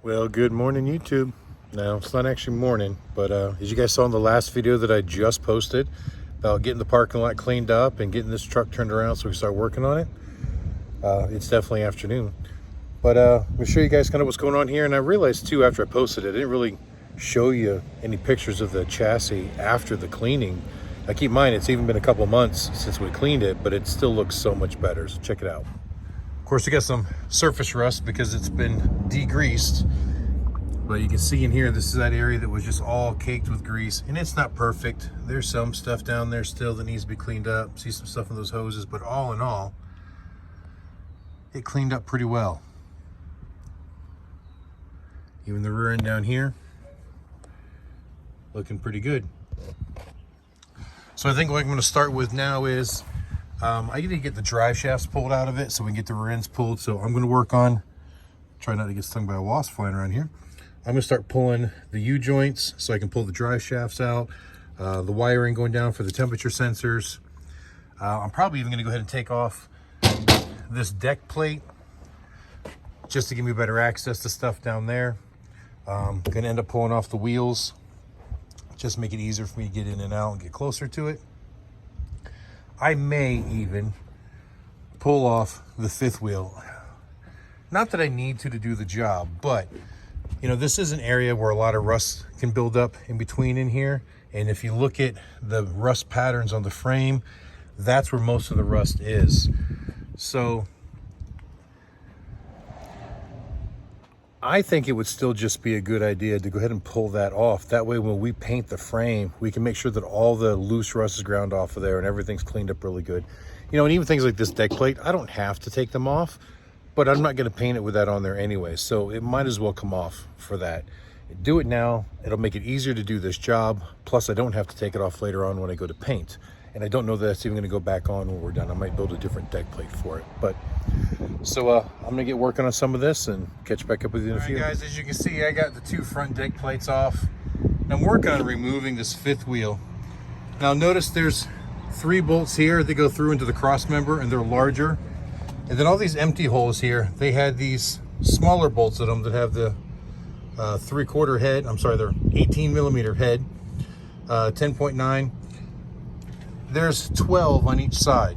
Well, good morning, YouTube. Now, it's not actually morning, but as you guys saw in the last video that I just posted about getting the parking lot cleaned up and getting this truck turned around so we start working on it, it's definitely afternoon. But we'll show you guys kind of what's going on here. And I realized too, after I posted it, I didn't really show you any pictures of the chassis after the cleaning. Now, keep in mind, it's even been a couple months since we cleaned it, but it still looks so much better. So check it out. Of course, you got some surface rust because it's been degreased. But you can see in here, this is that area that was just all caked with grease. And it's not perfect. There's some stuff down there still that needs to be cleaned up. See some stuff in those hoses, but all in all, it cleaned up pretty well. Even the rear end down here, looking pretty good. So I think what I'm going to start with now is I need to get the drive shafts pulled out of it so we can get the rear ends pulled. So I'm going to work on, try not to get stung by a wasp flying around here. I'm going to start pulling the U-joints so I can pull the drive shafts out, the wiring going down for the temperature sensors. I'm probably even going to go ahead and take off this deck plate just to give me better access to stuff down there. I'm going to end up pulling off the wheels, just make it easier for me to get in and out and get closer to it. I may even pull off the fifth wheel. Not that I need to do the job, but you know, this is an area where a lot of rust can build up in between in here. And if you look at the rust patterns on the frame, that's where most of the rust is. So I think it would still just be a good idea to go ahead and pull that off. That way, when we paint the frame, we can make sure that all the loose rust is ground off of there and everything's cleaned up really good. You know, and even things like this deck plate, I don't have to take them off, but I'm not going to paint it with that on there anyway. So it might as well come off for that. Do it now. It'll make it easier to do this job. Plus, I don't have to take it off later on when I go to paint. And I don't know that that's even going to go back on when we're done. I might build a different deck plate for it. But so I'm going to get working on some of this and catch back up with you in a few. All right, guys, as you can see, I got the two front deck plates off. And I'm working on removing this fifth wheel. Now notice there's 3 bolts here that go through into the cross member, and they're larger. And then all these empty holes here, they had these smaller bolts in them that have the 3/4 head. I'm sorry, they're 18 millimeter head, 10.9. There's 12 on each side.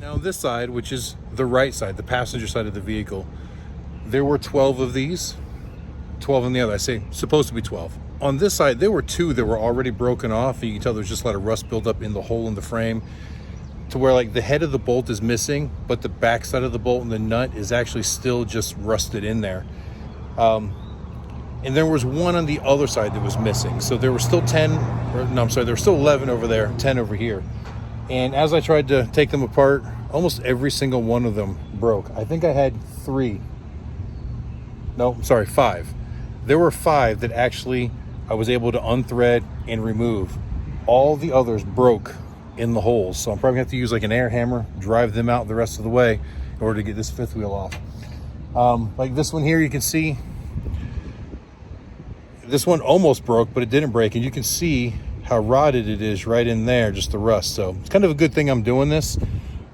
Now on this side, which is the right side, the passenger side of the vehicle, there were 12 of these, 12 on the other. I say supposed to be 12. On this side, there were 2 that were already broken off. You can tell there's just a lot of rust buildup in the hole in the frame, to where like the head of the bolt is missing, but the back side of the bolt and the nut is actually still just rusted in there. And there was 1 on the other side that was missing. So there were still 10, or no, I'm sorry, there were still 11 over there, 10 over here. And as I tried to take them apart, almost every single one of them broke. I think I had 3. No, I'm sorry, 5. There were 5 that actually I was able to unthread and remove. All the others broke in the holes. So I'm probably gonna have to use like an air hammer, drive them out the rest of the way in order to get this fifth wheel off. Like this one here, you can see, this one almost broke, but it didn't break. And you can see how rotted it is right in there, just the rust. So it's kind of a good thing I'm doing this.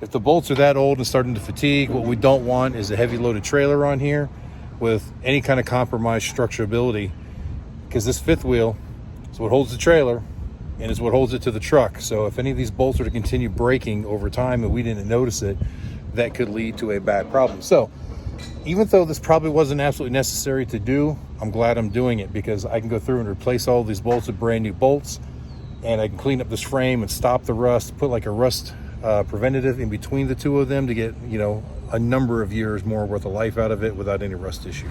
If the bolts are that old and starting to fatigue, what we don't want is a heavy loaded trailer on here with any kind of compromised structurability, because this fifth wheel is what holds the trailer and is what holds it to the truck. So if any of these bolts are to continue breaking over time and we didn't notice it, that could lead to a bad problem. So even though this probably wasn't absolutely necessary to do, I'm glad I'm doing it, because I can go through and replace all these bolts with brand new bolts, and I can clean up this frame and stop the rust, put like a rust preventative in between the 2 of them to get, you know, a number of years more worth of life out of it without any rust issues.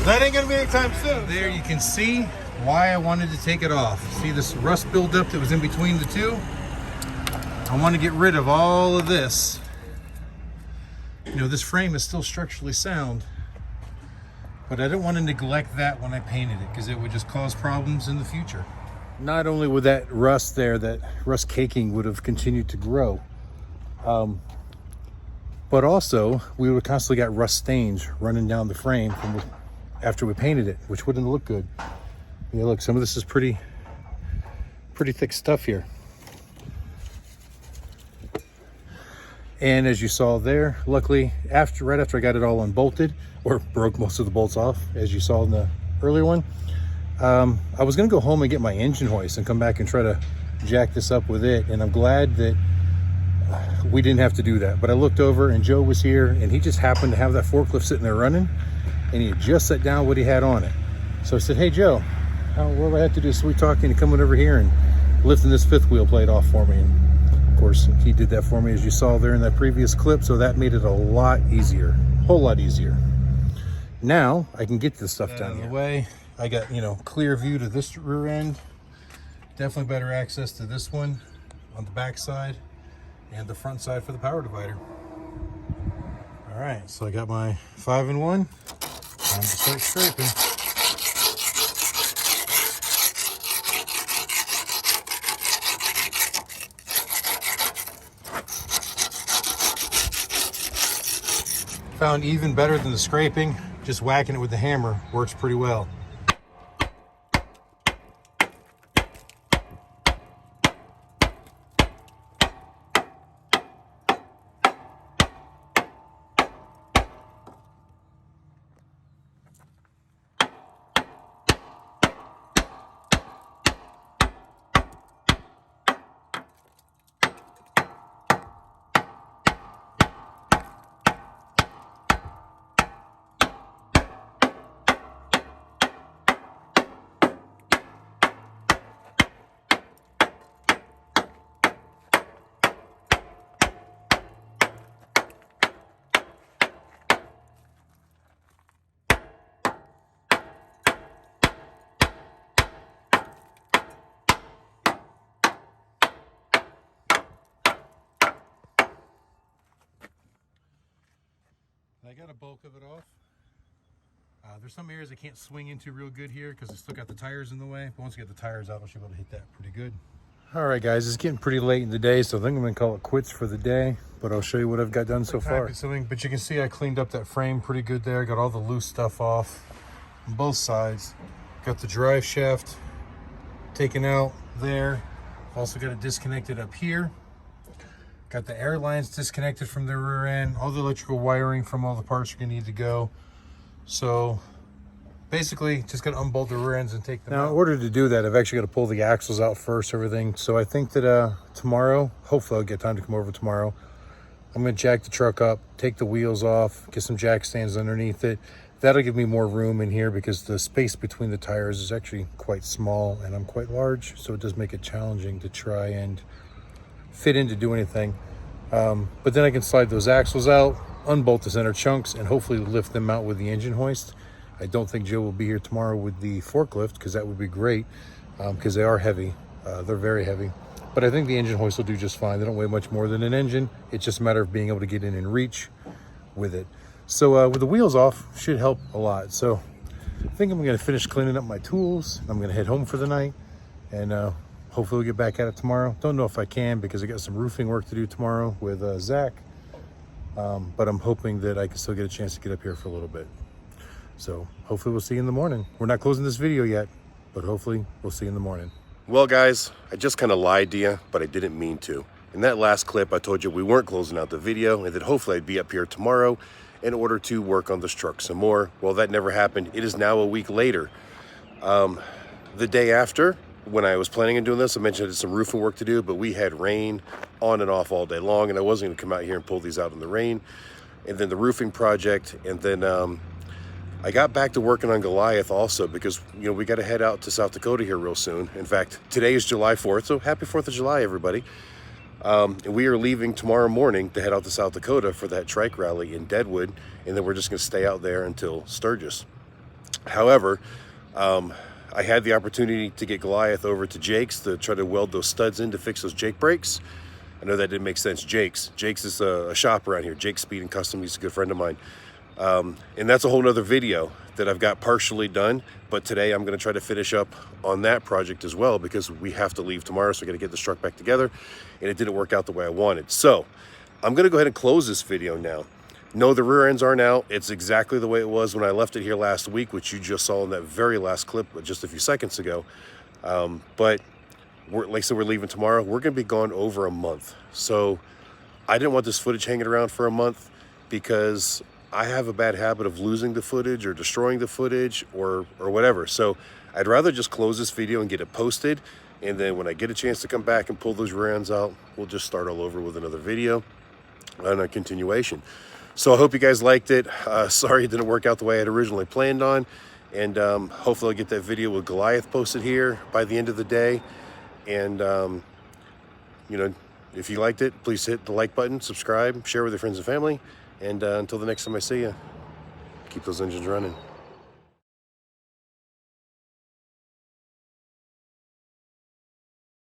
That ain't gonna be anytime soon. There you can see why I wanted to take it off. See this rust buildup that was in between the 2? I want to get rid of all of this. You know, this frame is still structurally sound, but I didn't want to neglect that when I painted it, because it would just cause problems in the future. Not only would that rust there, that rust caking would have continued to grow, But also, we would constantly got rust stains running down the frame after we painted it, which wouldn't look good. Yeah, look, some of this is pretty thick stuff here. And as you saw there, luckily, right after I got it all unbolted, or broke most of the bolts off, as you saw in the earlier one, I was gonna go home and get my engine hoist and come back and try to jack this up with it. And I'm glad that we didn't have to do that. But I looked over and Joe was here, and he just happened to have that forklift sitting there running, and he had just set down what he had on it. So I said, hey Joe, what do I have to do? So we talked, and he coming over here and lifting this fifth wheel plate off for me. And of course, he did that for me, as you saw there in that previous clip. So that made it a lot easier, a whole lot easier. Now I can get this stuff down the way. I got, you know, clear view to this rear end. Definitely better access to this one on the back side and the front side for the power divider. All right, so I got my 5-in-1. Time to start scraping. Found even better than the scraping, just whacking it with the hammer works pretty well. I got a bulk of it off. There's some areas I can't swing into real good here because it's still got the tires in the way. But once I get the tires out, I should be able to hit that pretty good. All right, guys, it's getting pretty late in the day, so I think I'm gonna call it quits for the day. But I'll show you what I've got done so far. But you can see I cleaned up that frame pretty good there. Got all the loose stuff off on both sides. Got the drive shaft taken out there. Also got it disconnected up here. Got the air lines disconnected from the rear end. All the electrical wiring from all the parts are gonna need to go. So basically just gonna unbolt the rear ends and take them out. Now in order to do that, I've actually got to pull the axles out first, everything. So I think that tomorrow, hopefully I'll get time to come over tomorrow. I'm gonna jack the truck up, take the wheels off, get some jack stands underneath it. That'll give me more room in here because the space between the tires is actually quite small and I'm quite large. So it does make it challenging to try and fit in to do anything. But then I can slide those axles out, unbolt the center chunks, and hopefully lift them out with the engine hoist. I don't think Joe will be here tomorrow with the forklift because that would be great because they are heavy. They're very heavy. But I think the engine hoist will do just fine. They don't weigh much more than an engine. It's just a matter of being able to get in and reach with it. So with the wheels off, should help a lot. So I think I'm gonna finish cleaning up my tools. I'm gonna head home for the night and hopefully we'll get back at it tomorrow. Don't know if I can because I got some roofing work to do tomorrow with Zach. But I'm hoping that I can still get a chance to get up here for a little bit. So hopefully we'll see you in the morning. We're not closing this video yet, but hopefully we'll see you in the morning. Well guys, I just kind of lied to you, but I didn't mean to. In that last clip, I told you we weren't closing out the video and that hopefully I'd be up here tomorrow in order to work on this truck some more. Well, that never happened. It is now a week later. The day after, when I was planning on doing this, I mentioned I had some roofing work to do, but we had rain on and off all day long, and I wasn't gonna come out here and pull these out in the rain. And then the roofing project, and then I got back to working on Goliath also because, you know, we got to head out to South Dakota here real soon. In fact, today is July 4th, so happy 4th of July, everybody. And we are leaving tomorrow morning to head out to South Dakota for that trike rally in Deadwood, and then we're just gonna stay out there until Sturgis. However, I had the opportunity to get Goliath over to Jake's to try to weld those studs in to fix those Jake brakes. I know that didn't make sense. Jake's is a shop around here. Jake's Speed and Custom, he's a good friend of mine. And that's a whole nother video that I've got partially done, but today I'm gonna try to finish up on that project as well because we have to leave tomorrow, so I gotta get this truck back together, and it didn't work out the way I wanted. So I'm gonna go ahead and close this video now. No, the rear ends aren't out. It's exactly the way it was when I left it here last week, which you just saw in that very last clip just a few seconds ago. But like I said, we're leaving tomorrow. We're gonna be gone over a month. So I didn't want this footage hanging around for a month because I have a bad habit of losing the footage or destroying the footage or whatever. So I'd rather just close this video and get it posted. And then when I get a chance to come back and pull those rear ends out, we'll just start all over with another video and a continuation. So I hope you guys liked it. Sorry it didn't work out the way I had originally planned on. And hopefully I'll get that video with Goliath posted here by the end of the day. And, you know, if you liked it, please hit the like button, subscribe, share with your friends and family. And until the next time I see you, keep those engines running.